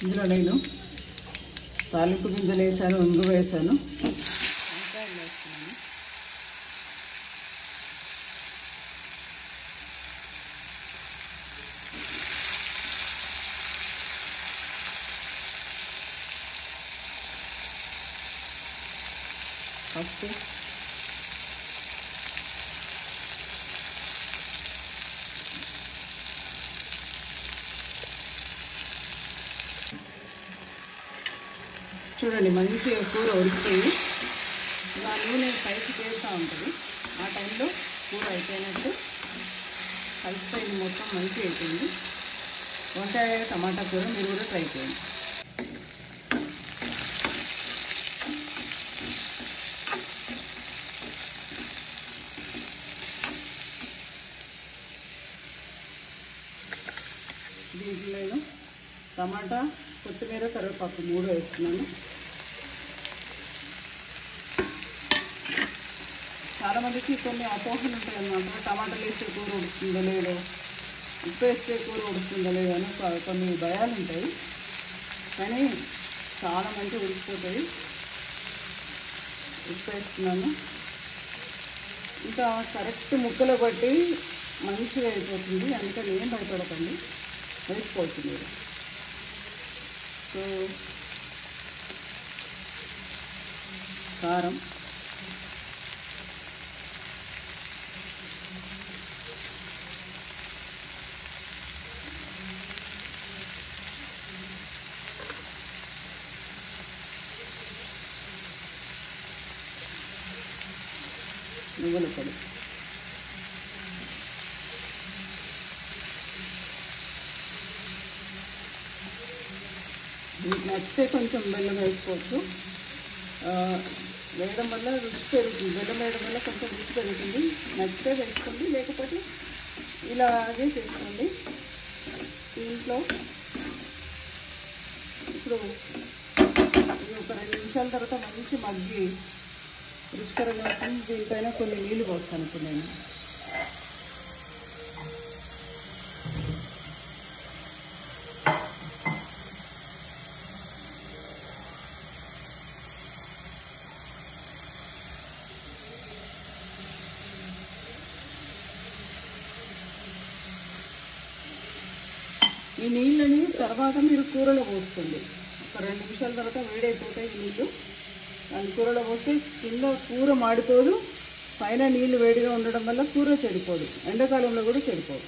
ఇందులో నేను తాలింపు గింజలు వేసాను, ఇంగు వేసాను, వంకాయలు వేస్తున్నాను. ఫస్ట్ చూడండి, మంచిగా కూర ఉడికిపోయి ఇలా నూనె పైకి తేలుతూ ఉంటుంది. ఆ టైంలో కూర అయిపోయినట్టు కలిసిపోయింది, మొత్తం మంచిగా అయిపోయింది. వంకాయ టమాటా కూర మీరు కూడా ట్రై చేయండి. దీంట్లో నేను టమాటా, కొత్తిమీర, కరివేపాకు 3 వేస్తున్నాను. చాలామందికి కొన్ని అపోహలు ఉంటాయి అన్నమాట. టమాటాలు వేస్తే కూర ఉడుకుతుందో లేదో, ఉప్పు వేస్తే కూర ఉడుకుతుందో లేదో అని కొన్ని భయాలు ఉంటాయి. కానీ చాలా మంచిగా ఉడికిపోతాయి. ఉప్పు వేస్తున్నాను. ఇంకా కరెక్ట్ ముక్కలు బట్టి మంచిగా అయిపోతుంది. అందుకని ఏం భయపడకండి, వేసుకోవచ్చు మీరు. సో కారం, నువ్వుల పొడి, మీకు నచ్చితే కొంచెం బెల్లం వేసుకోవచ్చు. వేయడం వల్ల రుచి పెరుగుతుంది. బెల్లం వేయడం వల్ల కొంచెం రుచి పెరుగుతుంది. నచ్చితే వేసుకోండి, లేకపోతే ఇలాగే చేసుకోండి. దీంట్లో ఇప్పుడు ఇది ఒక 2 నిమిషాల తర్వాత మంచి మగ్గి రుచికరంగా ఉంటుంది. దీనిపైన కొన్ని నీళ్ళు పోస్తాను ఇప్పుడు నేను. ఈ నీళ్ళని తర్వాత మీరు కూరలో పోస్తుంది. ఒక 2 నిమిషాల తర్వాత వేడైపోతాయి ఈ నీళ్ళు. దాని కూరలో పోస్తే కింద కూర మాడిపోదు, పైన నీళ్ళు వేడిగా ఉండడం వల్ల కూర చెడిపోదు. ఎండాకాలంలో కూడా చెడిపోదు.